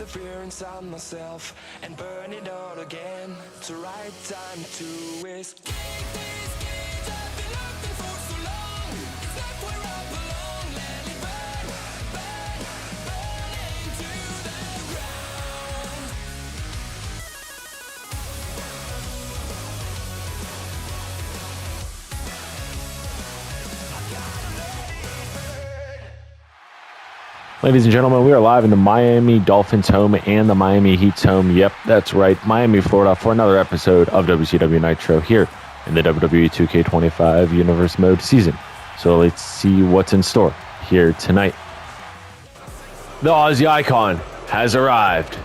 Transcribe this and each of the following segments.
the fear inside myself and burn it all again. It's the right time to escape these games I've been looking for so long. It's not where I belong. Let it burn, burn, burn into the ground. Ladies and gentlemen, we are live in the Miami Dolphins home and the Miami Heat's home. Yep, that's right, Miami, Florida, for another episode of WCW Nitro here in the WWE 2K25 Universe Mode season. So let's see what's in store here tonight. The Aussie Icon has arrived.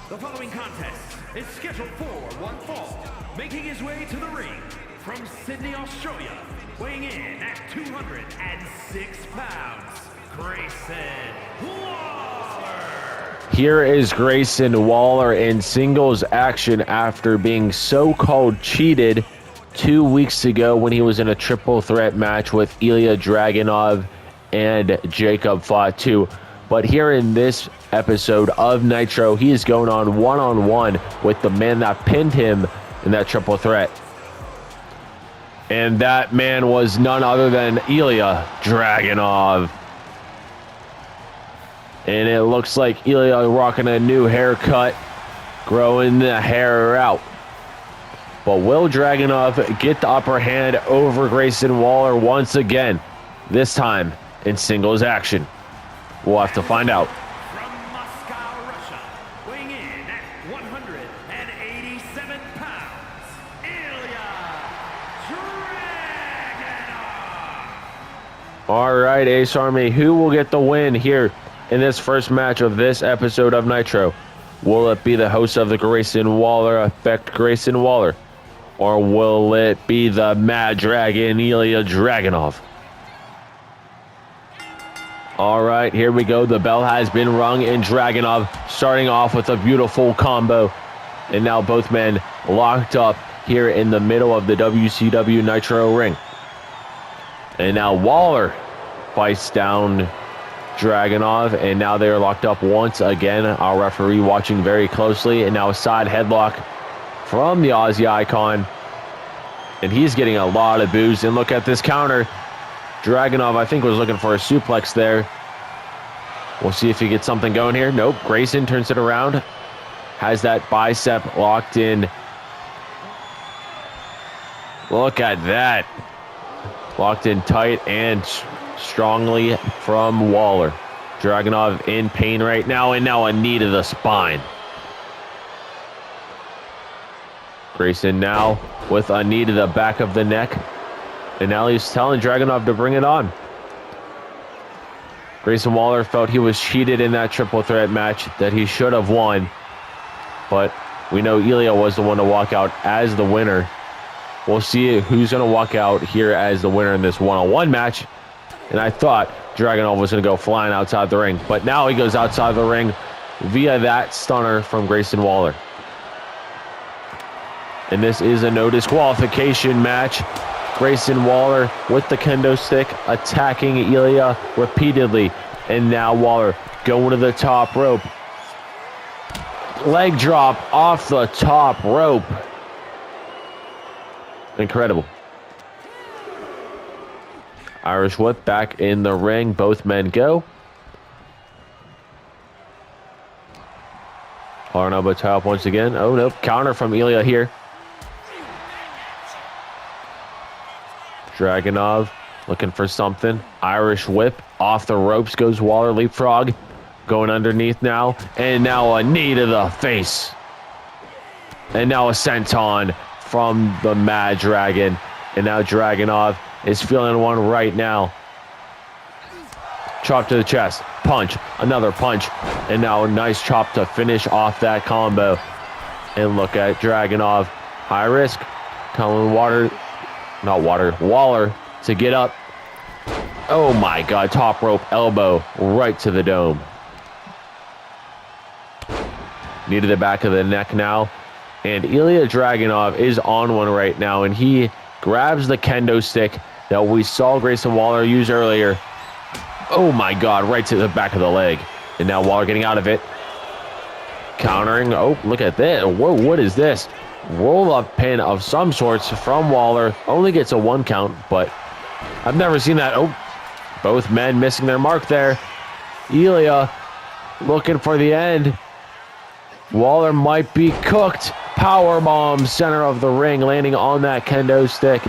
The following contest is scheduled for one fall, making his way to the ring from Sydney, Australia, weighing in at 206 pounds, Grayson Waller. Here is Grayson Waller in singles action after being so-called cheated 2 weeks ago when he was in a triple threat match with Ilja, Dragunov, and Jacob Fatu. But here in this episode of Nitro, he is going on one-on-one with the man that pinned him in that triple threat. And that man was none other than Ilja Dragunov. And it looks like Ilja rocking a new haircut, growing the hair out. But will Dragunov get the upper hand over Grayson Waller once again? This time in singles action. We'll have to find out. From Moscow, Russia, weighing in at 187 pounds, Ilja Dragunov. All right, Ace Army, who will get the win here in this first match of this episode of Nitro? Will it be the host of the Grayson Waller Effect, Grayson Waller? Or will it be the Mad Dragon, Ilja Dragunov? All right, here we go. The bell has been rung, and Dragunov starting off with a beautiful combo. And now both men locked up here in the middle of the WCW Nitro ring. And now Waller fights down Dragunov, and now they are locked up once again. Our referee watching very closely, and now a side headlock from the Aussie Icon. And he's getting a lot of boos. And look at this counter. Dragunov, I think, was looking for a suplex there. We'll see if he gets something going here. Nope. Grayson turns it around. Has that bicep locked in. Look at that. Locked in tight and strongly from Waller. Dragunov in pain right now, and now a knee to the spine. Grayson now with a knee to the back of the neck. And now he's telling Dragunov to bring it on. Grayson Waller felt he was cheated in that triple threat match that he should have won. But we know Ilja was the one to walk out as the winner. We'll see who's going to walk out here as the winner in this one-on-one match. And I thought Dragunov was going to go flying outside the ring. But now he goes outside the ring via that stunner from Grayson Waller. And this is a no disqualification match. Grayson Waller with the kendo stick attacking Ilja repeatedly. And now Waller going to the top rope. Leg drop off the top rope. Incredible. Irish whip back in the ring. Both men go. Hard elbow tie up once again. Oh, nope. Counter from Ilja here. Dragunov looking for something. Irish whip off the ropes goes Waller. Leapfrog going underneath now. And now a knee to the face. And now a senton from the Mad Dragon. And now Dragunov is feeling one right now. Chop to the chest. Punch. Another punch. And now a nice chop to finish off that combo. And look at Dragunov. High risk. Telling Waller to get up. Oh my God, top rope elbow right to the dome. Knee to the back of the neck now. And Ilja Dragunov is on one right now, and he grabs the kendo stick that we saw Grayson Waller use earlier. Oh my God, right to the back of the leg. And now Waller getting out of it. Countering. Oh, look at this. Whoa, what is this? Roll-up pin of some sorts from Waller. Only gets a 1 count, but I've never seen that. Oh, both men missing their mark there. Ilja looking for the end. Waller might be cooked. Powerbomb, center of the ring, landing on that kendo stick.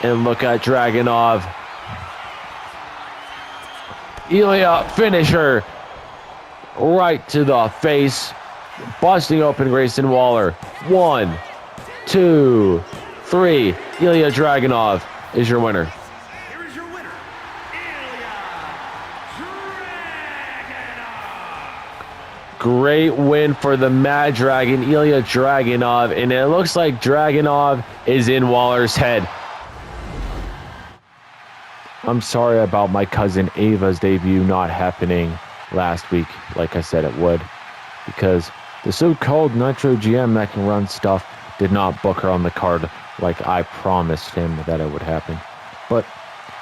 And look at Dragunov. Ilja finisher. Right to the face. Busting open Grayson Waller. 1, 2, 3. Ilja Dragunov is your winner. Here is your winner, Ilja Dragunov. Great win for the Mad Dragon, Ilja Dragunov. And it looks like Dragunov is in Waller's head. I'm sorry about my cousin Ava's debut not happening last week, like I said it would, because the so-called Nitro GM that can run stuff did not book her on the card like I promised him that it would happen. But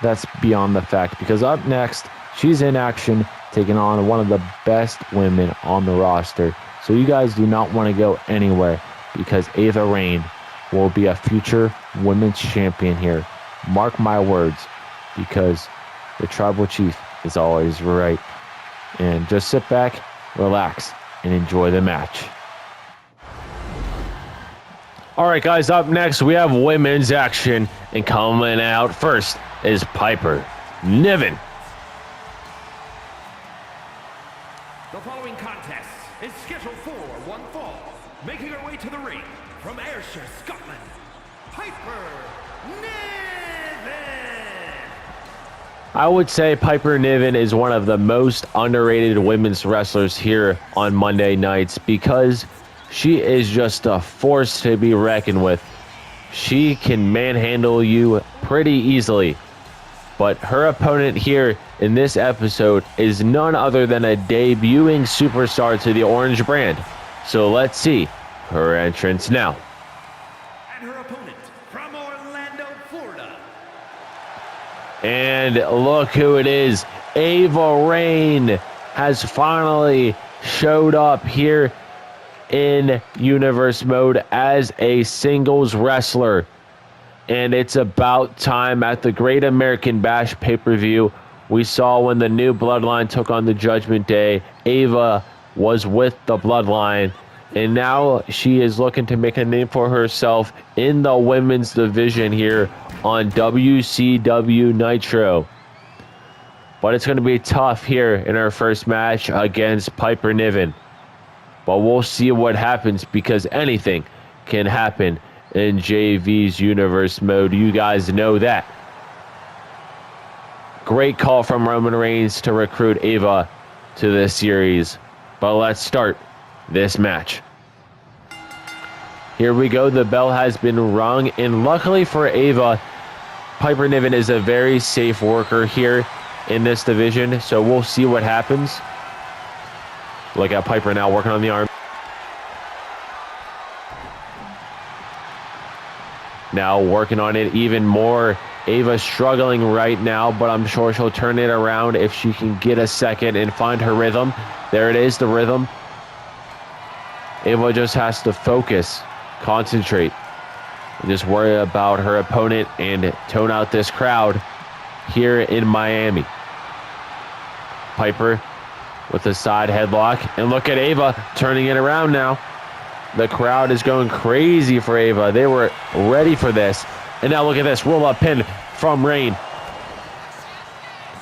that's beyond the fact, because up next, she's in action, taking on one of the best women on the roster. So you guys do not want to go anywhere, because Ava Raine will be a future women's champion here. Mark my words, because the tribal chief is always right. And just sit back, relax, and enjoy the match. All right, guys, up next, we have women's action. And coming out first is Piper Niven. The following contest is scheduled for one fall. Making her way to the ring from Ayrshire, Scotland, Piper Niven. I would say Piper Niven is one of the most underrated women's wrestlers here on Monday nights, because she is just a force to be reckoned with. She can manhandle you pretty easily. But her opponent here in this episode is none other than a debuting superstar to the Orange brand. So let's see her entrance now. And her opponent from Orlando, Florida. And look who it is. Ava Raine has finally showed up here in Universe mode as a singles wrestler. And it's about time. At the Great American Bash pay-per-view, we saw when the new Bloodline took on the Judgment Day, Ava was with the Bloodline. And now she is looking to make a name for herself in the women's division here on WCW NITRO. But it's going to be tough here in her first match against Piper Niven. But we'll see what happens, because anything can happen in JV's Universe mode. You guys know that. Great call from Roman Reigns to recruit Ava to this series. But let's start this match. Here we go. The bell has been rung, and luckily for Ava, Piper Niven is a very safe worker here in this division, so we'll see what happens. Look at Piper now working on the arm. Now working on it even more. Ava struggling right now, but I'm sure she'll turn it around if she can get a second and find her rhythm. There it is, the rhythm. Ava just has to focus, concentrate, and just worry about her opponent and tone out this crowd here in Miami. Piper with a side headlock, and look at Ava turning it around now. The crowd is going crazy for Ava. They were ready for this. And now look at this roll-up pin from Raine.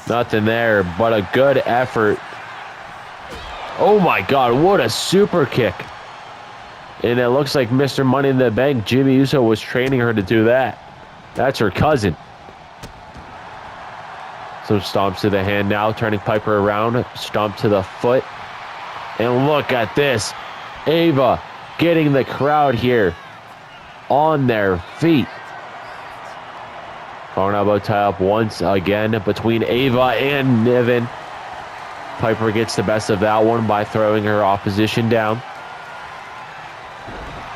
Nothing there, but a good effort. Oh my God, what a super kick. And it looks like Mr. Money in the Bank, Jimmy Uso, was training her to do that. That's her cousin. So stomps to the hand now, turning Piper around. Stomp to the foot. And look at this. Ava getting the crowd here on their feet. Front elbow tie up once again between Ava and Niven. Piper gets the best of that one by throwing her opposition down.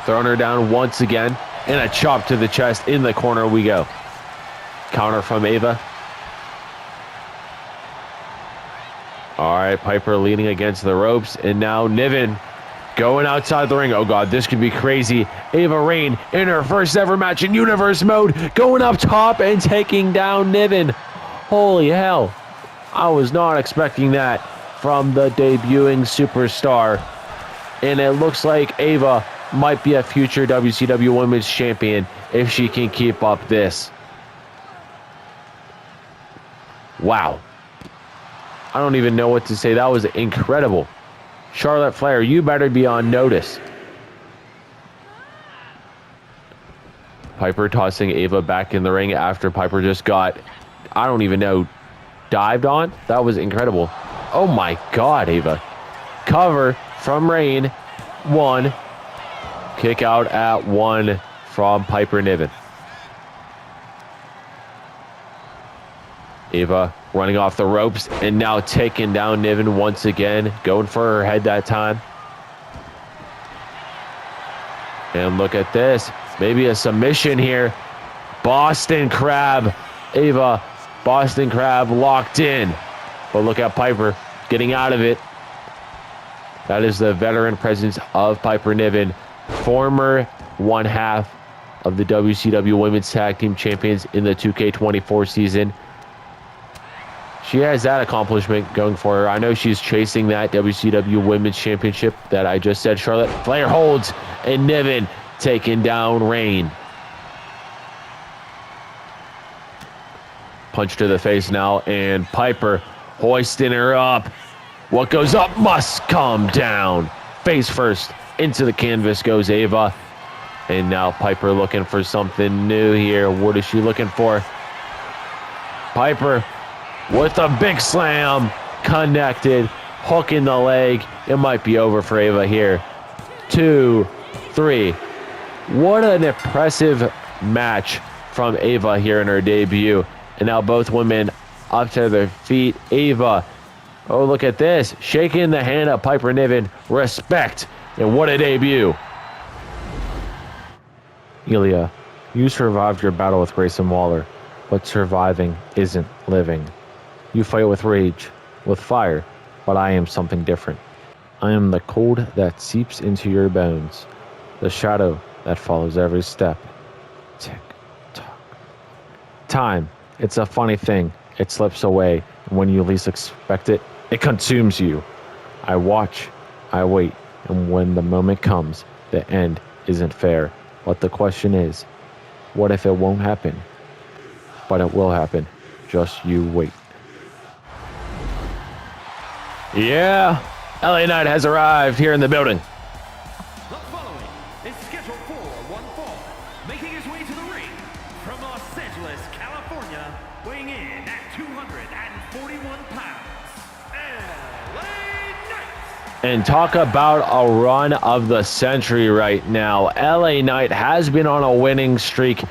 Throwing her down once again. And a chop to the chest. In the corner we go. Counter from Ava. All right, Piper leaning against the ropes, and now Niven going outside the ring. Oh, God, this could be crazy. Ava Raine in her first ever match in Universe mode, going up top and taking down Niven. Holy hell. I was not expecting that from the debuting superstar. And it looks like Ava might be a future WCW Women's Champion if she can keep up this. Wow. I don't even know what to say. That was incredible. Charlotte Flair, you better be on notice. Piper tossing Ava back in the ring after Piper just got, I don't even know, dived on. That was incredible. Oh my God, Ava. Cover from Raine. 1. Kick out at 1 from Piper Niven. Ava running off the ropes and now taking down Niven once again. Going for her head that time. And look at this. Maybe a submission here. Boston Crab. Ava, Boston Crab locked in. But look at Piper getting out of it. That is the veteran presence of Piper Niven. Former one half of the WCW Women's Tag Team Champions in the 2K24 season. She has that accomplishment going for her. I know she's chasing that WCW Women's Championship that I just said. Charlotte Flair holds, and Niven taking down Raine. Punch to the face now, and Piper hoisting her up. What goes up must come down. Face first, into the canvas goes Ava. And now Piper looking for something new here. What is she looking for? Piper with a big slam, connected, hook in the leg. It might be over for Ava here. 2, 3. What an impressive match from Ava here in her debut. And now both women up to their feet. Ava, oh, look at this. Shaking the hand of Piper Niven. Respect. And what a debut. Ilja, you survived your battle with Grayson Waller, but surviving isn't living. You fight with rage, with fire, but I am something different. I am the cold that seeps into your bones, the shadow that follows every step. Tick, tock. Time, it's a funny thing. It slips away, and when you least expect it, it consumes you. I watch, I wait, and when the moment comes, the end isn't fair. But the question is, what if it won't happen? But it will happen. Just you wait. Yeah, LA Knight has arrived here in the building. The following is scheduled for one fall, making his way to the ring from Los Angeles, California, weighing in at 241 pounds, LA Knight. And talk about a run of the century right now. LA Knight has been on a winning streak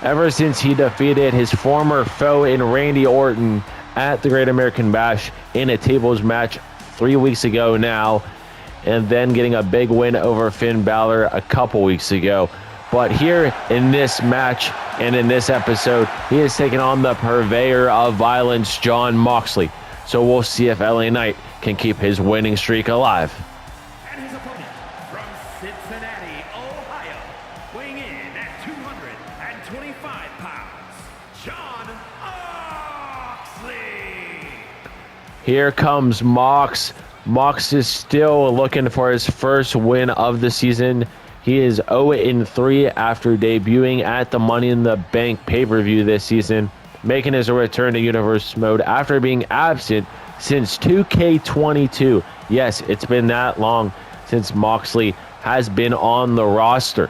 ever since he defeated his former foe in Randy Orton at the Great American Bash in a tables match 3 weeks ago now, and then getting a big win over Finn Balor a couple weeks ago. But here in this match and in this episode, he has taken on the purveyor of violence, Jon Moxley. So we'll see if LA Knight can keep his winning streak alive. And his opponent from Cincinnati, Ohio, weighing in at 225 pounds, Jon Moxley. Here comes Mox. Mox is still looking for his first win of the season. He is 0-3 after debuting at the Money in the Bank pay-per-view this season, making his return to Universe mode after being absent since 2K22. Yes, it's been that long since Moxley has been on the roster.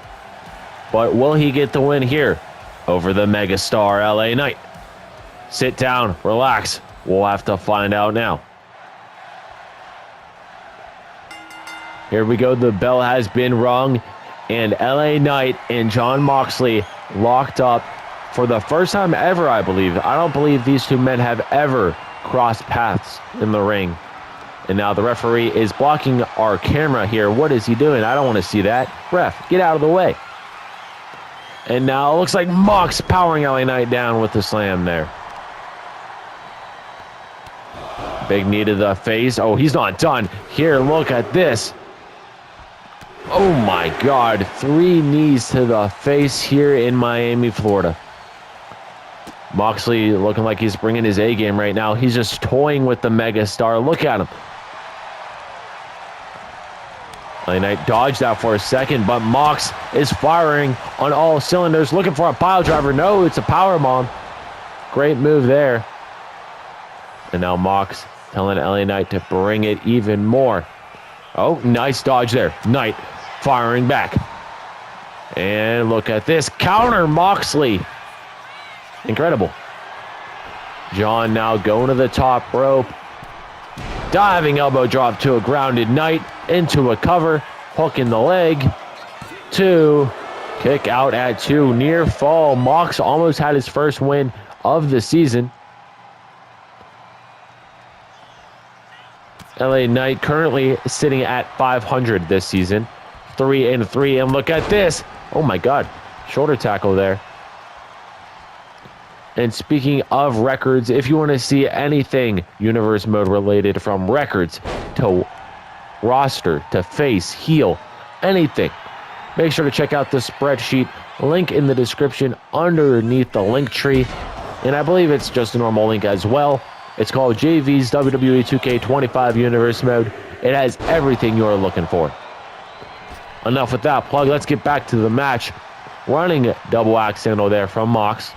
But will he get the win here over the megastar LA Knight? Sit down, relax. We'll have to find out now. Here we go. The bell has been rung, and LA Knight and Jon Moxley locked up for the first time ever, I believe. I don't believe these two men have ever crossed paths in the ring. And now the referee is blocking our camera here. What is he doing? I don't want to see that. Ref, get out of the way. And now it looks like Mox powering LA Knight down with the slam there. Big knee to the face. Oh, he's not done. Here, look at this. Oh my God. 3 knees to the face here in Miami, Florida. Moxley looking like he's bringing his A game right now. He's just toying with the megastar. Look at him. LA Knight dodged that for a second, but Mox is firing on all cylinders, looking for a pile driver. No, it's a powerbomb. Great move there. And now Mox telling LA Knight to bring it even more. Oh, nice dodge there. Knight firing back. And look at this. Counter Moxley. Incredible. Jon now going to the top rope. Diving elbow drop to a grounded Knight. Into a cover. Hook in the leg. 2. Kick out at 2. Near fall. Mox almost had his first win of the season. LA Knight currently sitting at 500 this season. 3-3. And look at this. Oh my God. Shoulder tackle there. And speaking of records, if you want to see anything Universe Mode related, from records to roster to face, heel, anything, make sure to check out the spreadsheet. Link in the description underneath the link tree. And I believe it's just a normal link as well. It's called JV's WWE 2K25 Universe Mode. It has everything you're looking for. Enough with that plug. Let's get back to the match. Running double axe handle there from Mox.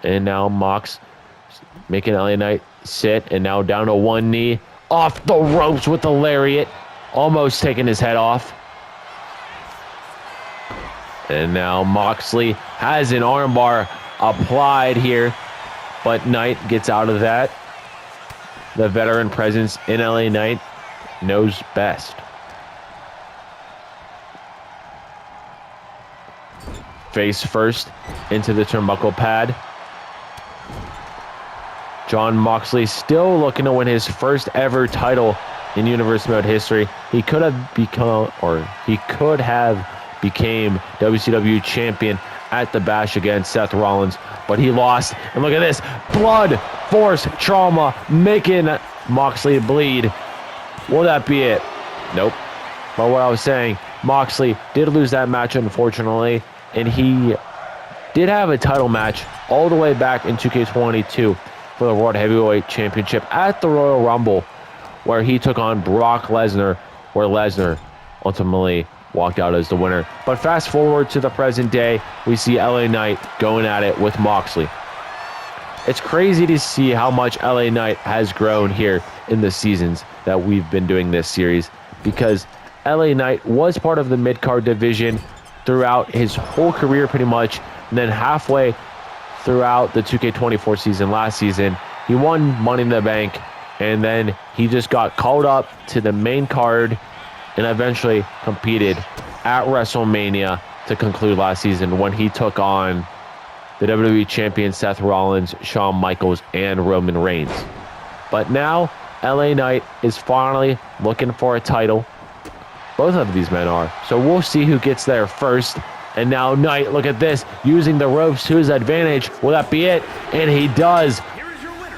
And now Mox making LA Knight sit, and now down to one knee. Off the ropes with the lariat. Almost taking his head off. And now Moxley has an armbar applied here, but Knight gets out of that. The veteran presence in LA Knight knows best. Face first into the turnbuckle pad. Jon Moxley still looking to win his first ever title in Universe Mode history. He could have became WCW champion at the Bash against Seth Rollins, but he lost. And look at this. Blood force trauma making Moxley bleed. Will that be it? Nope. But what I was saying, Moxley did lose that match, unfortunately, and he did have a title match all the way back in 2K22 for the World Heavyweight Championship at the Royal Rumble, where he took on Brock Lesnar, where Lesnar ultimately walked out as the winner. But fast forward to the present day, we see LA Knight going at it with Moxley. It's crazy to see how much LA Knight has grown here in the seasons that we've been doing this series, because LA Knight was part of the mid-card division throughout his whole career pretty much, and then halfway throughout the 2K24 season last season, he won Money in the Bank, and then he just got called up to the main card and eventually competed at WrestleMania to conclude last season when he took on the WWE Champion Seth Rollins, Shawn Michaels, and Roman Reigns. But now, LA Knight is finally looking for a title. Both of these men are. So we'll see who gets there first. And now Knight, look at this, using the ropes to his advantage. Will that be it? And he does. Here is your winner,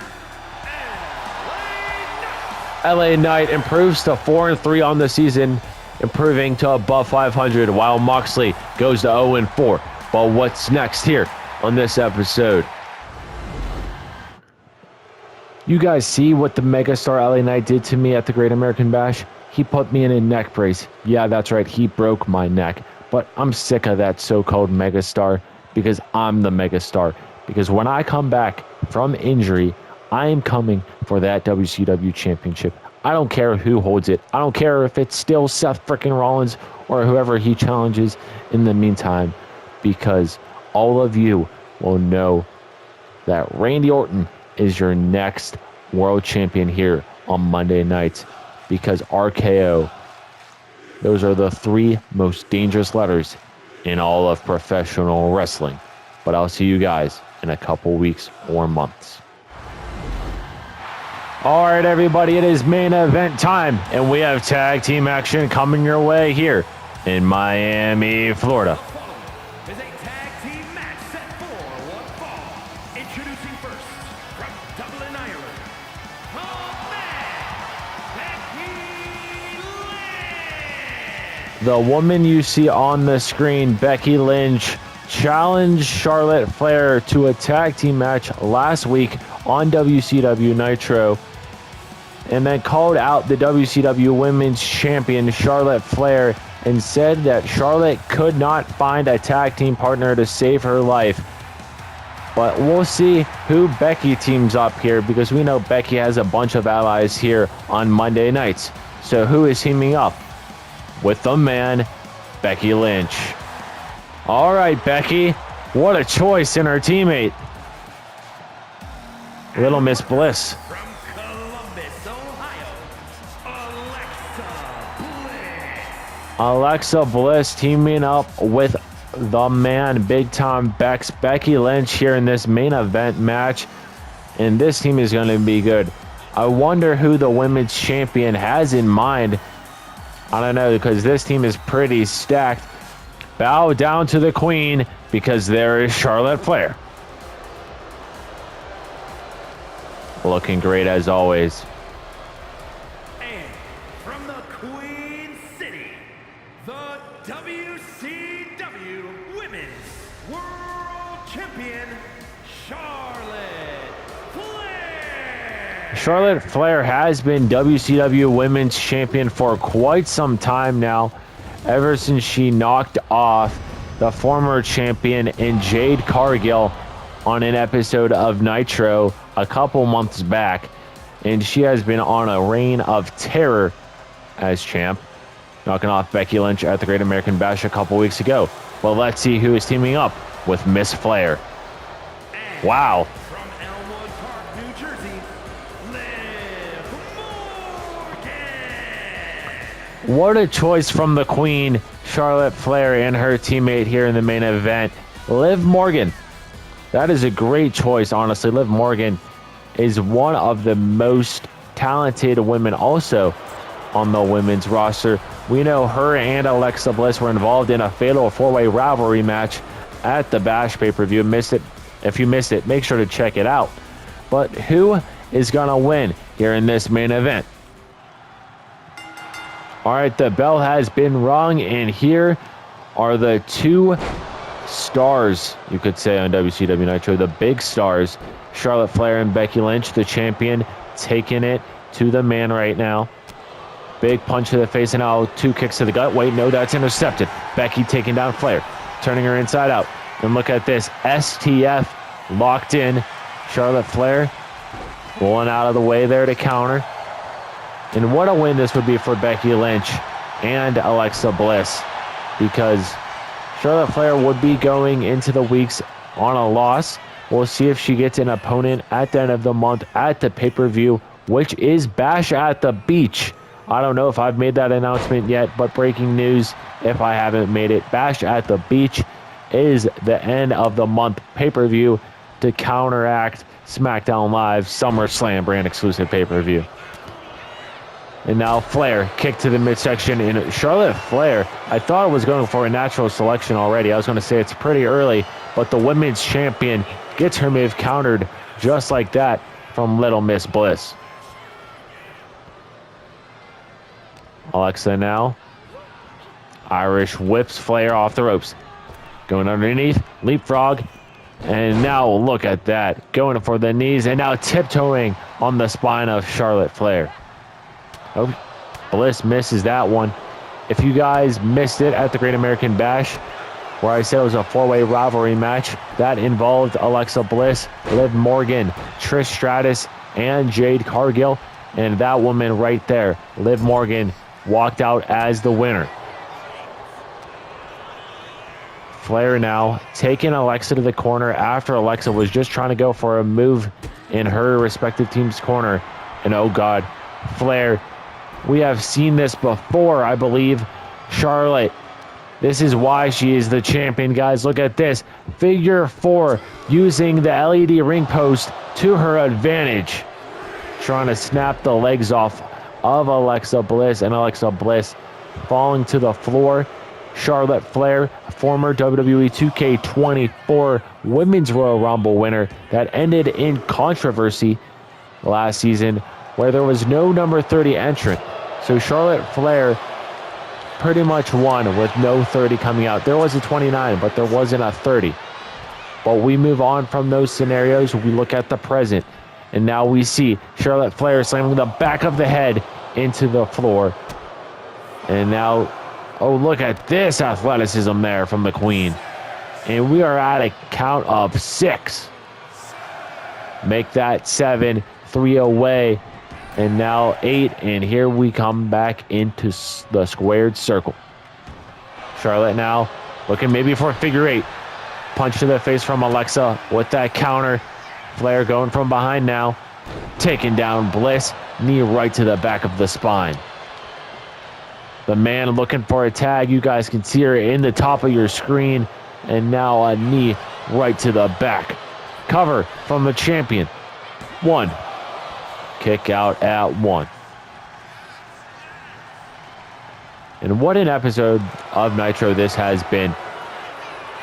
LA Knight improves to 4-3 on the season, improving to above 500, while Moxley goes to 0-4. But what's next here on this episode? You guys see what the megastar LA Knight did to me at the Great American Bash? He put me in a neck brace. Yeah, that's right, he broke my neck. But I'm sick of that so-called megastar, because I'm the megastar. Because when I come back from injury, I am coming for that WCW championship. I don't care who holds it. I don't care if it's still Seth freaking Rollins or whoever he challenges in the meantime, because all of you will know that Randy Orton is your next world champion here on Monday nights, because RKO, those are the 3 most dangerous letters in all of professional wrestling. But I'll see you guys in a couple weeks or months. All right, everybody, it is main event time, and we have tag team action coming your way here in Miami, Florida. is a tag team match set for one fall. Introducing first, from Dublin, Ireland, The woman you see on the screen, Becky Lynch, challenged Charlotte Flair to a tag team match last week on WCW Nitro, and then called out the WCW Women's Champion, Charlotte Flair, and said that Charlotte could not find a tag team partner to save her life. But we'll see who Becky teams up here, because we know Becky has a bunch of allies here on Monday nights. So who is teaming up with the man, Becky Lynch? All right, Becky, what a choice in her teammate, Little Miss Bliss. From Columbus, Ohio, Alexa Bliss teaming up with the man, Big Time Becky Lynch here in this main event match. And this team is going to be good. I wonder who the women's champion has in mind. I don't know, because this team is pretty stacked. Bow down to the queen, because there is Charlotte Flair. Looking great as always. And from the Queen City, the WCW Women's World Champion, Charlotte Flair. Charlotte Flair has been WCW Women's Champion for quite some time now, ever since she knocked off the former champion in Jade Cargill on an episode of Nitro a couple months back, and she has been on a reign of terror as champ, knocking off Becky Lynch at the Great American Bash a couple weeks ago. But let's see who is teaming up with Miss Flair. Wow. From Elmwood Park, New Jersey, Liv Morgan. What a choice from the queen, Charlotte Flair, and her teammate here in the main event, Liv Morgan. That is a great choice, honestly. Liv Morgan is one of the most talented women also on the women's roster. We know her and Alexa Bliss were involved in a fatal four-way rivalry match at the Bash pay-per-view. If you missed it, make sure to check it out. But who is going to win here in this main event? All right, the bell has been rung, and here are the two stars, you could say, on WCW Nitro, the big stars, Charlotte Flair and Becky Lynch, the champion, taking it to the man right now. Big punch to the face, and now two kicks to the gut. Wait, no, that's intercepted. Becky taking down Flair, turning her inside out. And look at this, STF locked in. Charlotte Flair rolling out of the way there to counter. And what a win this would be for Becky Lynch and Alexa Bliss, because Charlotte Flair would be going into the weeks on a loss. We'll see if she gets an opponent at the end of the month at the pay-per-view, which is Bash at the Beach. I don't know if I've made that announcement yet, but breaking news if I haven't made it. Bash at the Beach is the end of the month pay-per-view to counteract SmackDown Live SummerSlam brand exclusive pay-per-view. And now Flair, kick to the midsection. And Charlotte Flair, I thought it was going for a natural selection already. I was going to say it's pretty early, but the women's champion gets her move countered just like that from Little Miss Bliss. Alexa now. Irish whips Flair off the ropes. Going underneath, leapfrog. And now look at that. Going for the knees and now tiptoeing on the spine of Charlotte Flair. Oh, Bliss misses that one. If you guys missed it at the Great American Bash, where I said it was a four-way rivalry match, that involved Alexa Bliss, Liv Morgan, Trish Stratus, and Jade Cargill. And that woman right there, Liv Morgan, walked out as the winner. Flair now taking Alexa to the corner after Alexa was just trying to go for a move in her respective team's corner. And oh God, Flair, we have seen this before, I believe. Charlotte, this is why she is the champion, guys. Look at this. Figure four, using the LED ring post to her advantage. Trying to snap the legs off of Alexa Bliss, and Alexa Bliss falling to the floor. Charlotte Flair, former WWE 2K24 Women's Royal Rumble winner that ended in controversy last season, where there was no number 30 entrant. So Charlotte Flair pretty much won with no 30 coming out. There was a 29, but there wasn't a 30. But we move on from those scenarios. We look at the present. And now we see Charlotte Flair slamming the back of the head into the floor. And now, oh, look at this athleticism there from the Queen. And we are at a count of 6. Make that 7, 3 away. And now 8, and here we come back into the squared circle. Charlotte now looking maybe for a figure 8. Punch to the face from Alexa with that counter. Flair going from behind now. Taking down Bliss. Knee right to the back of the spine. The man looking for a tag. You guys can see her in the top of your screen. And now a knee right to the back. Cover from the champion. 1. Kick out at 1. And what an episode of Nitro this has been.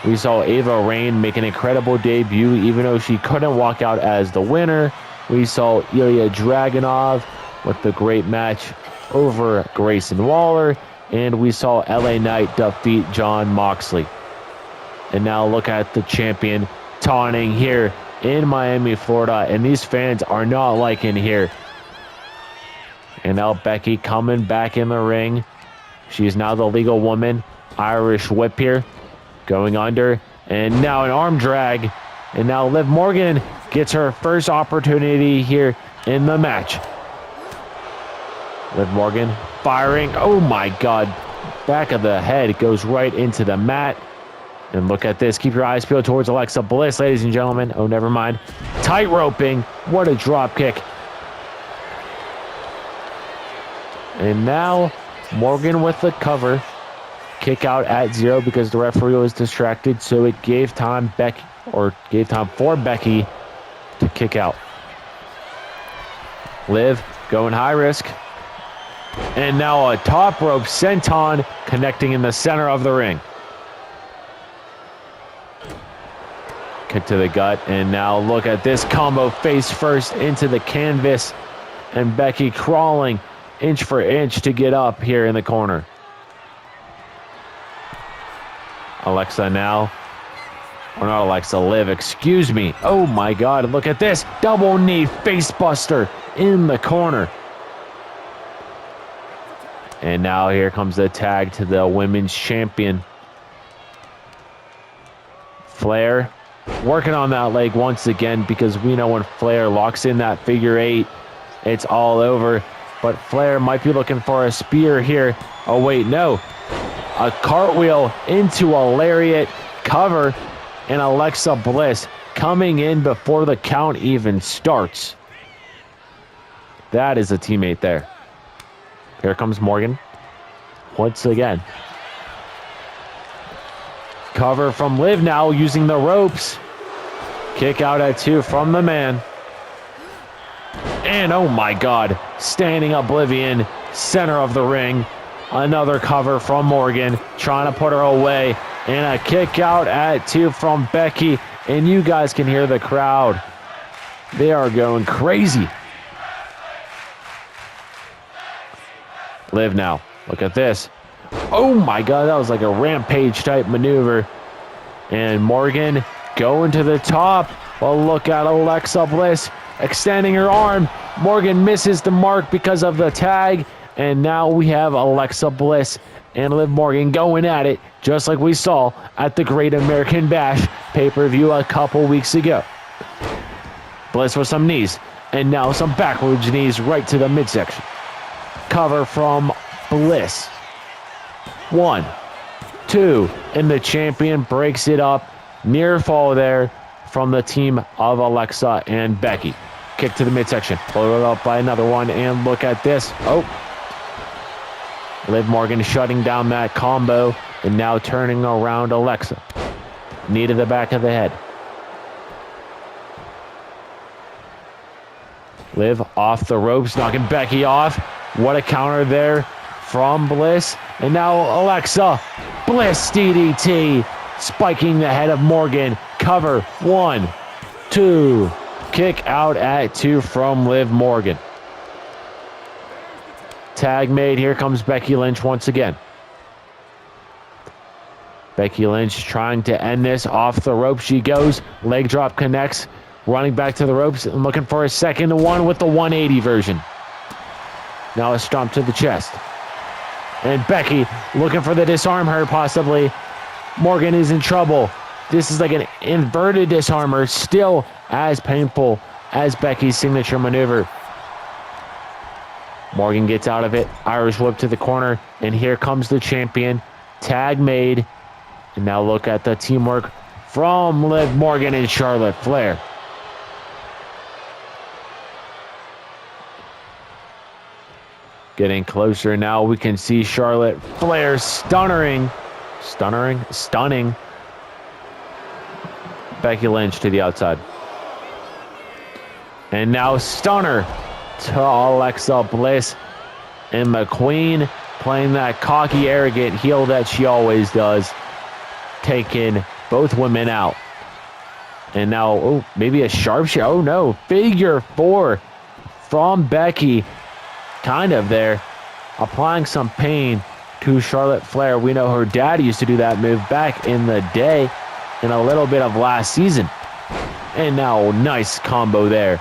We saw Ava Raine make an incredible debut, even though she couldn't walk out as the winner. We saw Ilja Dragunov with the great match over Grayson Waller. And we saw LA Knight defeat Jon Moxley. And now look at the champion taunting here in Miami, Florida. And these fans are not liking here. And now Becky coming back in the ring. She is now the legal woman. Irish whip here. Going under, and now an arm drag, and now Liv Morgan gets her first opportunity here in the match. Liv Morgan firing, oh my god, back of the head goes right into the mat. And look at this, keep your eyes peeled towards Alexa Bliss, ladies and gentlemen. Oh, never mind. Tight roping, what a drop kick. And now Morgan with the cover. Kick out at 0 because the referee was distracted, so it gave time for Becky to kick out. Liv going high risk. And now a top rope senton connecting in the center of the ring. Kick to the gut, and now look at this combo face first into the canvas. And Becky crawling inch for inch to get up here in the corner. Alexa now. Or not Alexa, Liv, excuse me. Oh my god, look at this. Double knee face buster in the corner. And now here comes the tag to the women's champion. Flair working on that leg once again, because we know when Flair locks in that figure 8, it's all over. But Flair might be looking for a spear here. Oh wait, no. A cartwheel into a lariat cover, and Alexa Bliss coming in before the count even starts. That is a teammate there. Here comes Morgan once again. Cover from Liv now using the ropes. Kick out at 2 from the man. And oh my god, standing oblivion, center of the ring. Another cover from Morgan, trying to put her away. And a kick out at 2 from Becky. And you guys can hear the crowd. They are going crazy. Liv now. Look at this. Oh my god, that was like a rampage type maneuver. And Morgan going to the top. Well, look at Alexa Bliss extending her arm. Morgan misses the mark because of the tag. And now we have Alexa Bliss and Liv Morgan going at it, just like we saw at the Great American Bash pay-per-view a couple weeks ago. Bliss with some knees, and now some backwards knees right to the midsection. Cover from Bliss. 1, 2, and the champion breaks it up. Near fall there from the team of Alexa and Becky. Kick to the midsection, followed up by another one, and look at this. Oh. Liv Morgan shutting down that combo, and now turning around Alexa. Knee to the back of the head. Liv off the ropes, knocking Becky off. What a counter there from Bliss. And now Alexa. Bliss DDT, spiking the head of Morgan. Cover, 1, 2. Kick out at 2 from Liv Morgan. Tag made. Here comes Becky Lynch once again. Becky Lynch trying to end this. Off the rope she goes. Leg drop connects. Running back to the ropes and looking for a second one with the 180 version. Now a stomp to the chest. And Becky looking for the disarm her possibly. Morgan is in trouble. This is like an inverted disarmer. Still as painful as Becky's signature maneuver. Morgan gets out of it. Irish whip to the corner. And here comes the champion. Tag made. And now look at the teamwork from Liv Morgan and Charlotte Flair. Getting closer now, we can see Charlotte Flair stunning Becky Lynch to the outside. And now stunner to Alexa Bliss. And McQueen playing that cocky, arrogant heel that she always does. Taking both women out. And now, oh, maybe a sharpshooter. Oh no, figure four from Becky. Kind of there. Applying some pain to Charlotte Flair. We know her dad used to do that move back in the day. In a little bit of last season. And now, nice combo there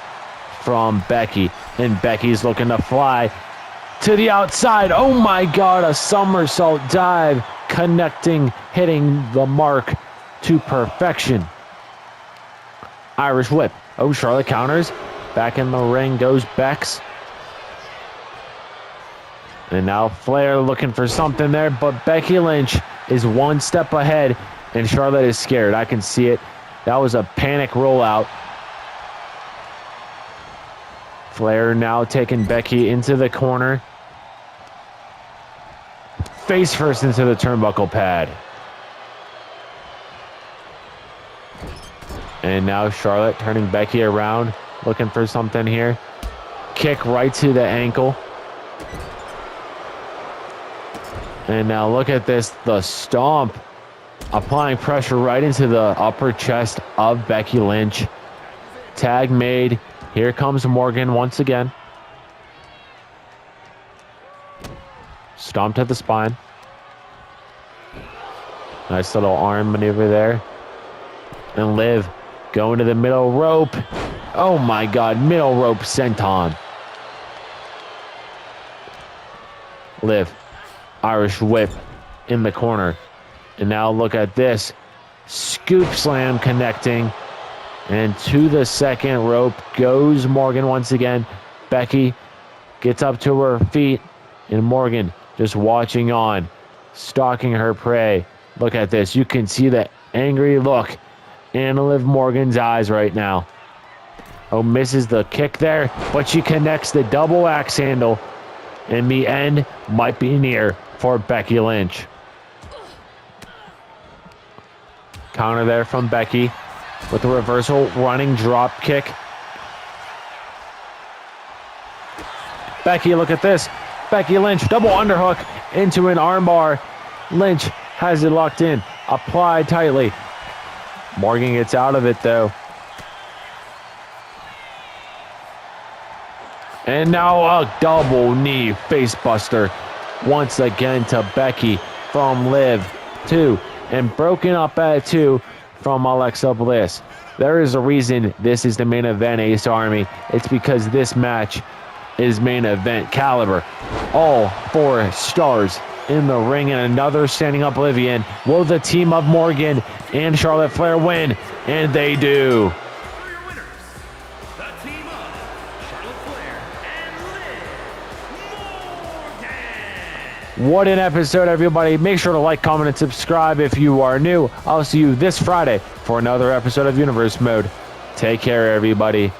from Becky. And Becky's looking to fly to the outside. Oh my God, a somersault dive. Connecting, hitting the mark to perfection. Irish whip. Oh, Charlotte counters. Back in the ring goes Bex. And now Flair looking for something there, but Becky Lynch is one step ahead, and Charlotte is scared. I can see it. That was a panic rollout. Flair now taking Becky into the corner. Face first into the turnbuckle pad. And now Charlotte turning Becky around, looking for something here. Kick right to the ankle. And now look at this, the stomp. Applying pressure right into the upper chest of Becky Lynch. Tag made. Here comes Morgan once again. Stomp to the spine. Nice little arm maneuver there. And Liv going to the middle rope. Oh my God, middle rope senton. Liv. Irish whip in the corner. And now look at this. Scoop slam connecting. And to the second rope goes Morgan once again. Becky gets up to her feet. And Morgan just watching on. Stalking her prey. Look at this. You can see the angry look in Liv Morgan's eyes right now. Oh, misses the kick there. But she connects the double axe handle. And the end might be near for Becky Lynch. Counter there from Becky with a reversal running drop kick. Becky, look at this. Becky Lynch, double underhook into an armbar. Lynch has it locked in, applied tightly. Morgan gets out of it though. And now a double knee facebuster once again to Becky from Liv 2. And broken up at 2 from Alexa Bliss. There is a reason this is the main event, Ace Army. It's because this match is main event caliber. All 4 stars in the ring and another standing oblivion. Will the team of Morgan and Charlotte Flair win? And they do. For your winners, the team of Charlotte Flair and Liv Morgan. What an episode, everybody. Make sure to like, comment, and subscribe if you are new. I'll see you this Friday for another episode of Universe Mode. Take care, everybody.